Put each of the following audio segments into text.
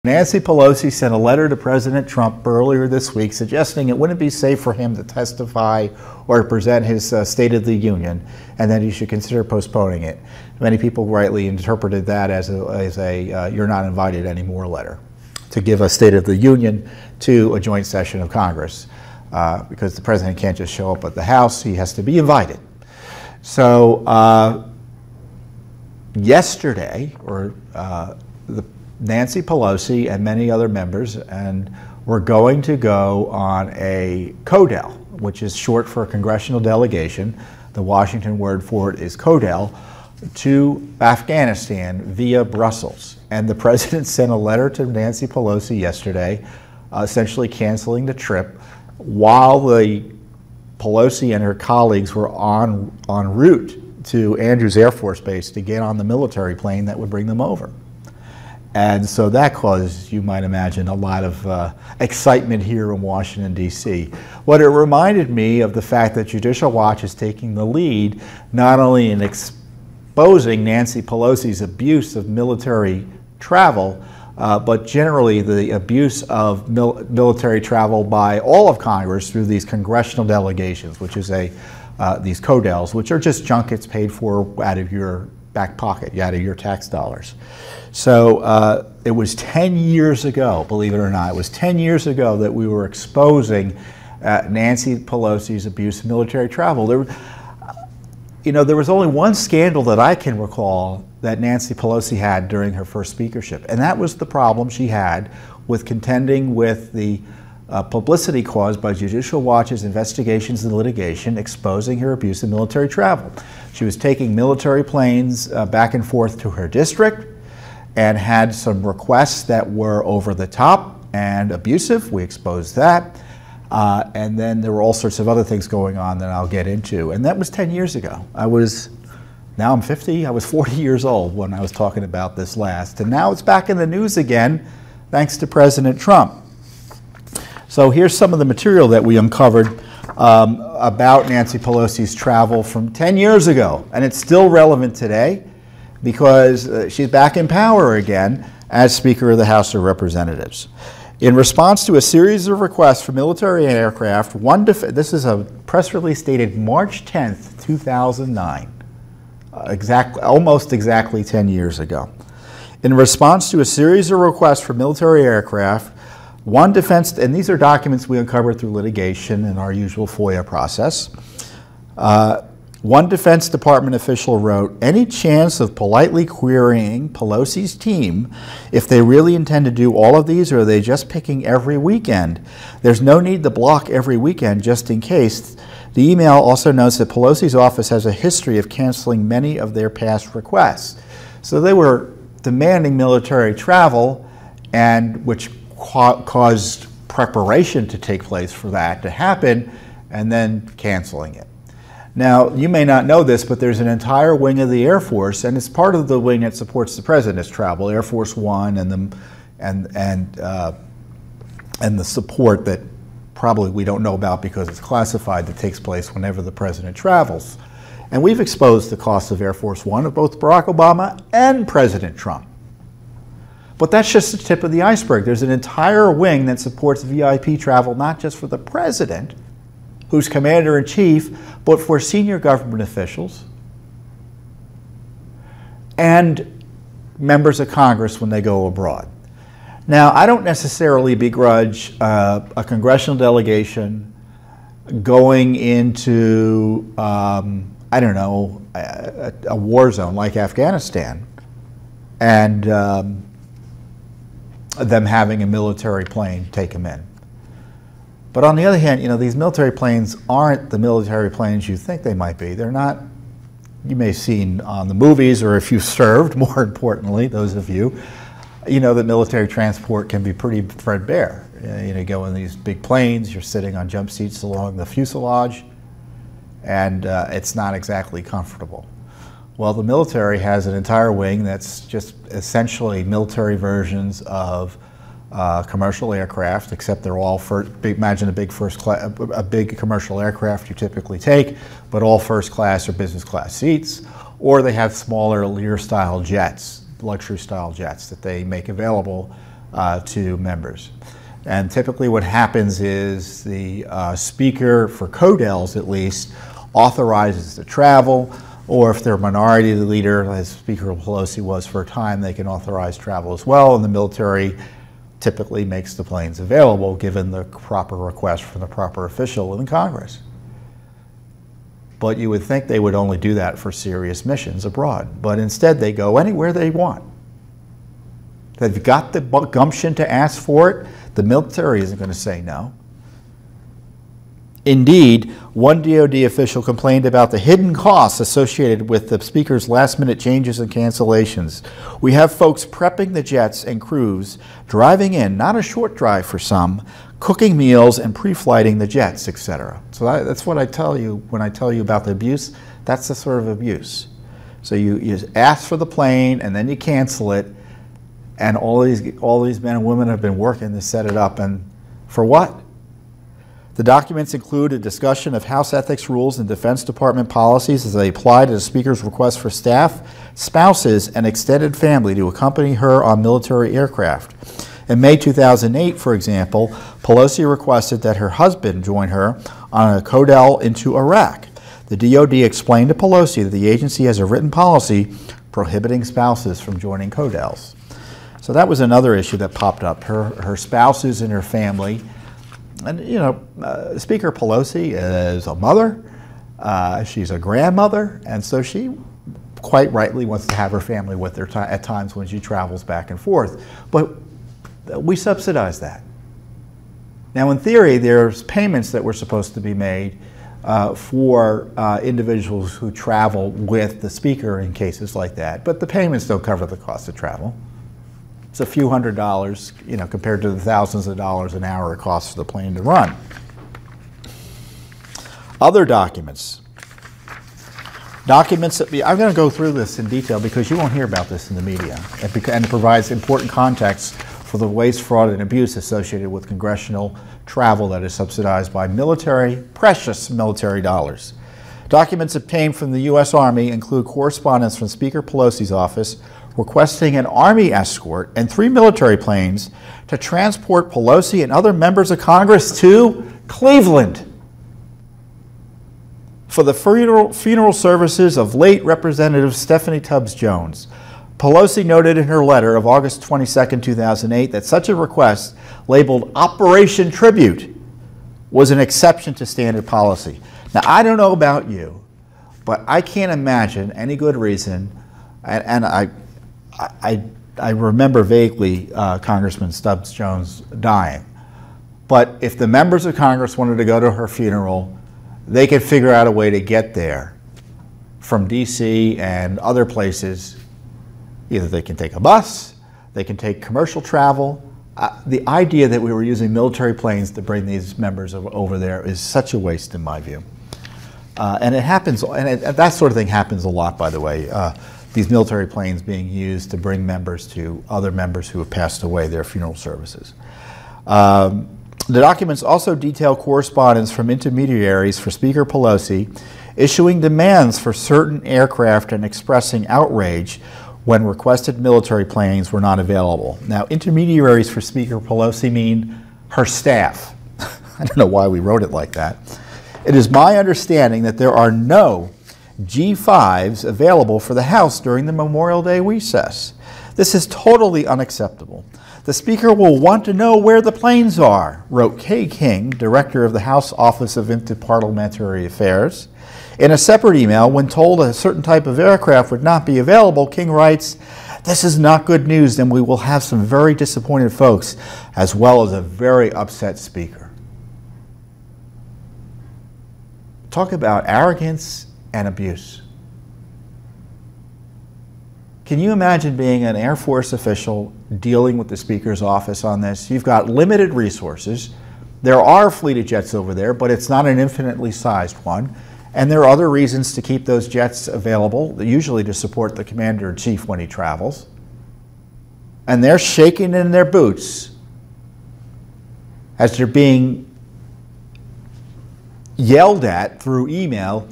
Nancy Pelosi sent a letter to President Trump earlier this week suggesting it wouldn't be safe for him to testify or present his State of the Union, and that he should consider postponing it. Many people rightly interpreted that as a you're not invited anymore letter to give a State of the Union to a joint session of Congress, because the president can't just show up at the House, he has to be invited. So yesterday, Nancy Pelosi and many other members were going to go on a CODEL, which is short for a congressional delegation. The Washington word for it is CODEL, to Afghanistan via Brussels. And the president sent a letter to Nancy Pelosi yesterday, essentially canceling the trip, while the Pelosi and her colleagues were en route to Andrews Air Force Base to get on the military plane that would bring them over. And so that caused, you might imagine, a lot of excitement here in Washington, D.C. What it reminded me of the fact that Judicial Watch is taking the lead, not only in exposing Nancy Pelosi's abuse of military travel, but generally the abuse of military travel by all of Congress through these congressional delegations, which is these CODELs, which are just junkets paid for out of your back pocket, out of your tax dollars. So it was 10 years ago, believe it or not, it was 10 years ago that we were exposing Nancy Pelosi's abuse of military travel. There was only one scandal that I can recall that Nancy Pelosi had during her first speakership, and that was the problem she had with contending with the publicity caused by Judicial Watch's investigations and litigation exposing her abuse of military travel. She was taking military planes back and forth to her district and had some requests that were over the top and abusive. We exposed that. And then there were all sorts of other things going on that I'll get into. And that was 10 years ago. Now I'm 50, I was 40 years old when I was talking about this last. And now it's back in the news again, thanks to President Trump. So here's some of the material that we uncovered about Nancy Pelosi's travel from 10 years ago. And it's still relevant today because she's back in power again as Speaker of the House of Representatives. In response to a series of requests for military aircraft, this is a press release dated March 10th, 2009, almost exactly 10 years ago. In response to a series of requests for military aircraft, one defense, and these are documents we uncovered through litigation in our usual FOIA process. One Defense Department official wrote, "Any chance of politely querying Pelosi's team if they really intend to do all of these, or are they just picking every weekend? There's no need to block every weekend just in case." The email also notes that Pelosi's office has a history of canceling many of their past requests. So they were demanding military travel, and which caused preparation to take place for that to happen, and then canceling it. Now, you may not know this, but there's an entire wing of the Air Force, and it's part of the wing that supports the president's travel, Air Force One, and the support that probably we don't know about because it's classified, that takes place whenever the president travels. And we've exposed the cost of Air Force One of both Barack Obama and President Trump. But that's just the tip of the iceberg. There's an entire wing that supports VIP travel, not just for the president, who's commander-in-chief, but for senior government officials and members of Congress when they go abroad. Now, I don't necessarily begrudge a congressional delegation going into, I don't know, a war zone like Afghanistan, and them having a military plane take them in. But on the other hand, these military planes aren't the military planes you think they might be. They're not, you may have seen on the movies, or if you've served, more importantly, those of you, that military transport can be pretty threadbare. You go in these big planes, you're sitting on jump seats along the fuselage, and it's not exactly comfortable. Well, the military has an entire wing that's just essentially military versions of commercial aircraft, except they're all imagine a big commercial aircraft you typically take, but all first class or business class seats, or they have smaller Lear style jets, luxury style jets that they make available to members. And typically what happens is the speaker, for CODELs at least, authorizes the travel, or if they're minority leader, as Speaker Pelosi was for a time, they can authorize travel as well, and the military typically makes the planes available given the proper request from the proper official in Congress. But you would think they would only do that for serious missions abroad, but instead they go anywhere they want. They've got the gumption to ask for it. The military isn't going to say no. Indeed, one DoD official complained about the hidden costs associated with the Speaker's last-minute changes and cancellations. We have folks prepping the jets and crews, driving in, not a short drive for some, cooking meals and pre-flighting the jets, etc. So that's what I tell you when I tell you about the abuse. That's the sort of abuse. So you ask for the plane and then you cancel it, and all these men and women have been working to set it up, and for what? The documents include a discussion of House ethics rules and Defense Department policies as they apply to the Speaker's request for staff, spouses, and extended family to accompany her on military aircraft. In May 2008, for example, Pelosi requested that her husband join her on a CODEL into Iraq. The DoD explained to Pelosi that the agency has a written policy prohibiting spouses from joining CODELs. So that was another issue that popped up. Her spouses and her family. And, you know, Speaker Pelosi is a mother, she's a grandmother, and so she quite rightly wants to have her family with her at times when she travels back and forth. But we subsidize that. Now, in theory, there's payments that were supposed to be made for individuals who travel with the Speaker in cases like that, but the payments don't cover the cost of travel. It's a few $100s, you know, compared to the thousands of dollars an hour it costs for the plane to run. Other documents. Documents that I'm going to go through this in detail because you won't hear about this in the media, and it provides important context for the waste, fraud, and abuse associated with congressional travel that is subsidized by precious military dollars. Documents obtained from the U.S. Army include correspondence from Speaker Pelosi's office requesting an Army escort and 3 military planes to transport Pelosi and other members of Congress to Cleveland for the funeral services of late Representative Stephanie Tubbs Jones. Pelosi noted in her letter of August 22, 2008, that such a request, labeled Operation Tribute, was an exception to standard policy. Now, I don't know about you, but I can't imagine any good reason, and I remember vaguely Congressman Tubbs Jones dying, but if the members of Congress wanted to go to her funeral, they could figure out a way to get there from D.C. and other places. Either they can take a bus, they can take commercial travel. The idea that we were using military planes to bring these members over there is such a waste in my view. And it happens, and that sort of thing happens a lot, by the way. These military planes being used to bring members to other members who have passed away, their funeral services. The documents also detail correspondence from intermediaries for Speaker Pelosi issuing demands for certain aircraft and expressing outrage when requested military planes were not available. Now, intermediaries for Speaker Pelosi mean her staff. I don't know why we wrote it like that. It is my understanding that there are no G5s available for the House during the Memorial Day recess. This is totally unacceptable. The Speaker will want to know where the planes are, wrote Kay King, director of the House Office of Interparliamentary Affairs. In a separate email, when told a certain type of aircraft would not be available, King writes, "This is not good news, and we will have some very disappointed folks, as well as a very upset Speaker." Talk about arrogance and abuse. Can you imagine being an Air Force official dealing with the Speaker's office on this? You've got limited resources. There are a fleet of jets over there, but it's not an infinitely sized one. And there are other reasons to keep those jets available, usually to support the Commander-in-Chief when he travels. And they're shaking in their boots as they're being yelled at through email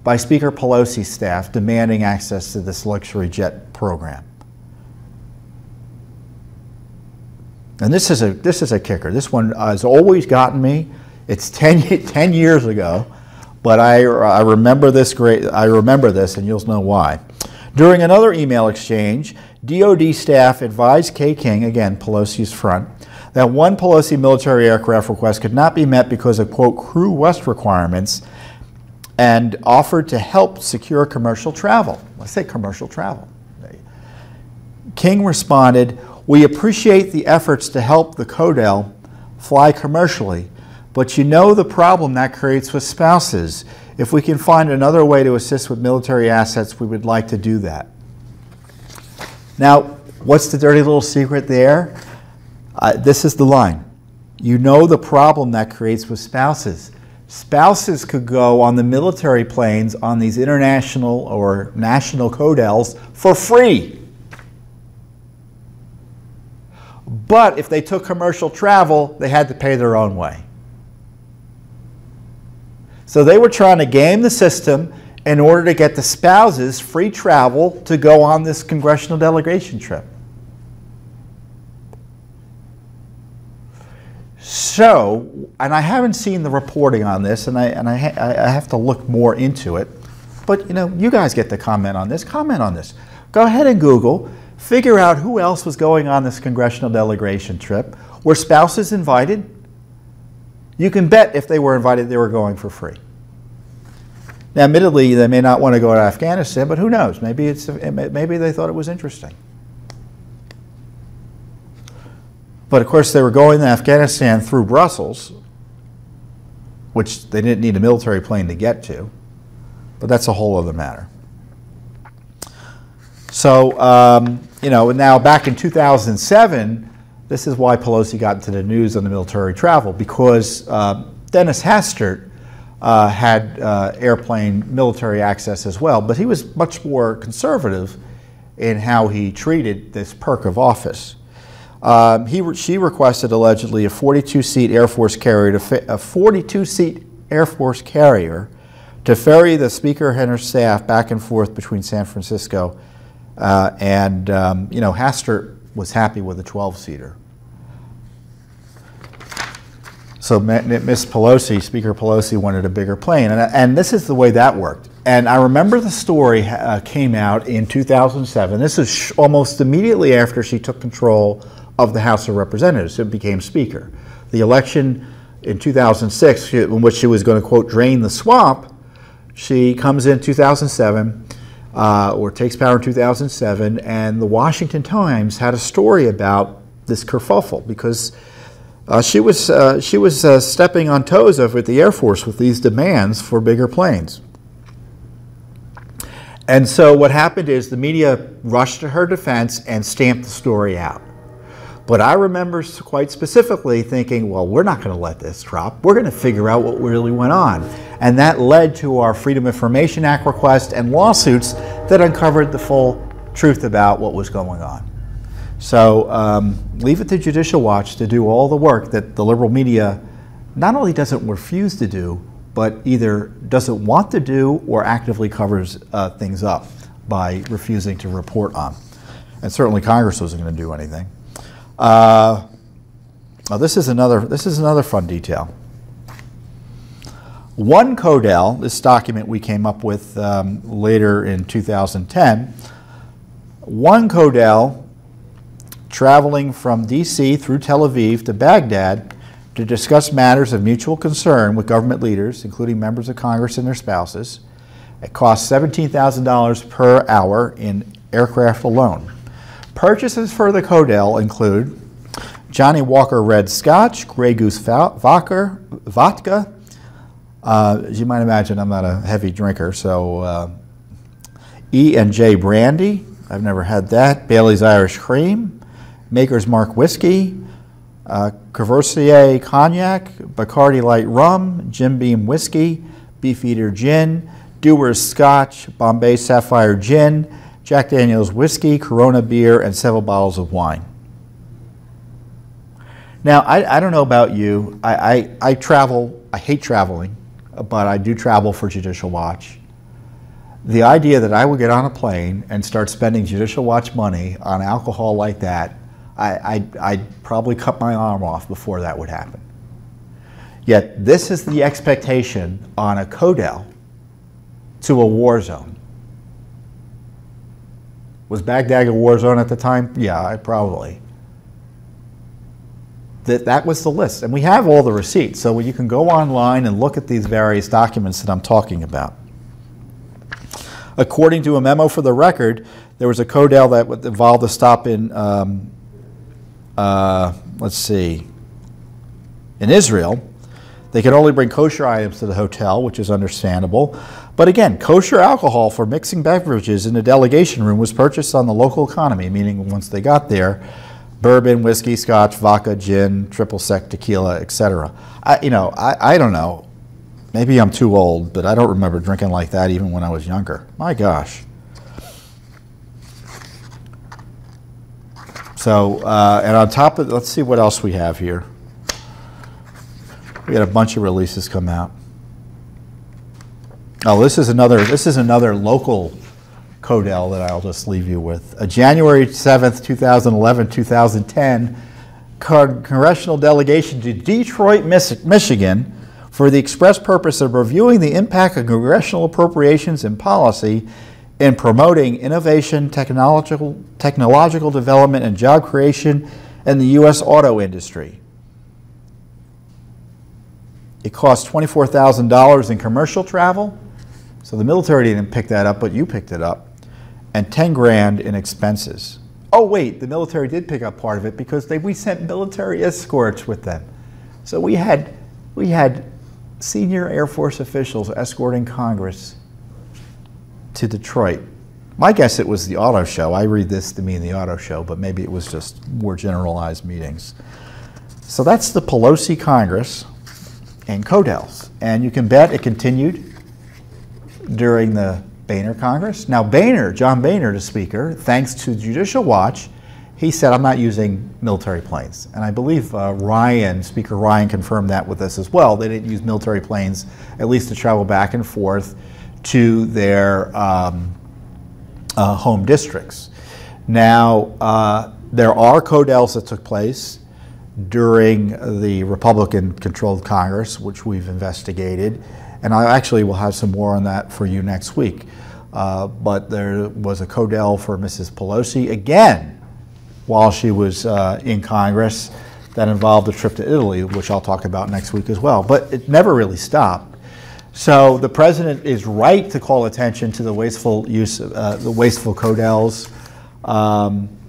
by Speaker Pelosi's staff demanding access to this luxury jet program. And this is a kicker. This one has always gotten me. It's 10 years ago, but I remember this I remember this, and you'll know why. During another email exchange, DoD staff advised Kay King, again Pelosi's front, that one Pelosi military aircraft request could not be met because of, quote, Crew West requirements, and offered to help secure commercial travel. Let's say commercial travel. King responded, "We appreciate the efforts to help the CODEL fly commercially, but you know the problem that creates with spouses. If we can find another way to assist with military assets, we would like to do that." Now, what's the dirty little secret there? This is the line. You know the problem that creates with spouses. Spouses could go on the military planes on these international or national CODELs for free. But if they took commercial travel, they had to pay their own way. So they were trying to game the system in order to get the spouses free travel to go on this congressional delegation trip. So, and I haven't seen the reporting on this, and I have to look more into it. But, you know, you guys get to comment on this. Comment on this. Go ahead and Google. Figure out who else was going on this congressional delegation trip. Were spouses invited? You can bet if they were invited, they were going for free. Now, admittedly, they may not want to go to Afghanistan, but who knows? Maybe they thought it was interesting. But of course, they were going to Afghanistan through Brussels, which they didn't need a military plane to get to. But that's a whole other matter. So, you know, now back in 2007, this is why Pelosi got into the news on the military travel, because Dennis Hastert had airplane military access as well, but he was much more conservative in how he treated this perk of office. She requested allegedly a 42-seat Air Force carrier to ferry the Speaker and her staff back and forth between San Francisco and you know, Hastert was happy with a 12-seater. So Miss Pelosi, Speaker Pelosi, wanted a bigger plane, and this is the way that worked. And I remember the story came out in 2007. This is almost immediately after she took control of the House of Representatives and became Speaker. The election in 2006, in which she was going to, quote, drain the swamp, she comes in 2007, or takes power in 2007, and the Washington Times had a story about this kerfuffle because she was stepping on toes over at the Air Force with these demands for bigger planes. And so what happened is the media rushed to her defense and stamped the story out. But I remember quite specifically thinking, well, we're not going to let this drop. We're going to figure out what really went on. And that led to our Freedom of Information Act request and lawsuits that uncovered the full truth about what was going on. So leave it to Judicial Watch to do all the work that the liberal media not only doesn't refuse to do, but either doesn't want to do or actively covers things up by refusing to report on. And certainly Congress wasn't going to do anything. This is another fun detail. One CODEL, this document we came up with later in 2010, one CODEL traveling from D.C. through Tel Aviv to Baghdad to discuss matters of mutual concern with government leaders, including members of Congress and their spouses. It costs $17,000 per hour in aircraft alone. Purchases for the CODEL include Johnny Walker Red Scotch, Grey Goose vodka. As you might imagine, I'm not a heavy drinker, so E&J Brandy, I've never had that, Bailey's Irish Cream, Maker's Mark Whiskey, Courvoisier Cognac, Bacardi Light Rum, Jim Beam Whiskey, Beefeater Gin, Dewar's Scotch, Bombay Sapphire Gin, Jack Daniel's Whiskey, Corona Beer, and several bottles of wine. Now, I don't know about you. I travel. I hate traveling, but I do travel for Judicial Watch. The idea that I would get on a plane and start spending Judicial Watch money on alcohol like that, I'd probably cut my arm off before that would happen. Yet this is the expectation on a CODEL to a war zone. Was Baghdad a war zone at the time? Yeah, probably. That was the list. And we have all the receipts, so you can go online and look at these various documents that I'm talking about. According to a memo for the record, there was a CODEL that would involve a stop in, let's see, in Israel. They could only bring kosher items to the hotel, which is understandable. But again, kosher alcohol for mixing beverages in the delegation room was purchased on the local economy, meaning once they got there, bourbon, whiskey, scotch, vodka, gin, triple sec tequila, etc. I don't know. Maybe I'm too old, but I don't remember drinking like that even when I was younger. My gosh. So, and on top of, let's see what else we have here. We got a bunch of releases come out. Oh, this is another local CODEL that I'll just leave you with. A January 7th, 2011-2010 congressional delegation to Detroit, Michigan for the express purpose of reviewing the impact of congressional appropriations and policy in promoting innovation, technological development, and job creation in the U.S. auto industry. It cost $24,000 in commercial travel, so the military didn't pick that up, but you picked it up, and 10 grand in expenses. Oh wait, the military did pick up part of it because we sent military escorts with them. So we had senior Air Force officials escorting Congress to Detroit. My guess it was the auto show. I read this to mean the auto show, but maybe it was just more generalized meetings. So that's the Pelosi Congress and CODELs. And you can bet it continued during the Boehner Congress. Now John Boehner, the speaker, thanks to Judicial Watch, he said, I'm not using military planes. And I believe Speaker Ryan confirmed that with us as well. They didn't use military planes, at least to travel back and forth to their home districts. Now, there are CODELs that took place during the Republican-controlled Congress, which we've investigated, and I actually will have some more on that for you next week. But there was a CODEL for Mrs. Pelosi, again, while she was in Congress, that involved a trip to Italy, which I'll talk about next week as well. But it never really stopped. So the president is right to call attention to the wasteful use of the wasteful CODELs.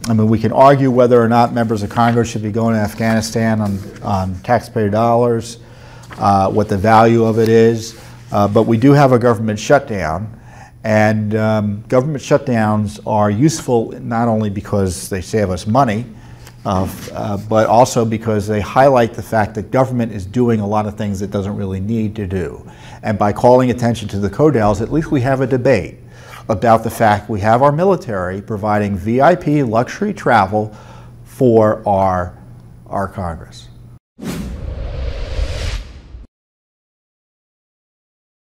I mean, we can argue whether or not members of Congress should be going to Afghanistan on taxpayer dollars, what the value of it is, but we do have a government shutdown, and government shutdowns are useful not only because they save us money, but also because they highlight the fact that government is doing a lot of things it doesn't really need to do. And by calling attention to the CODELs, at least we have a debate about the fact we have our military providing VIP luxury travel for our Congress.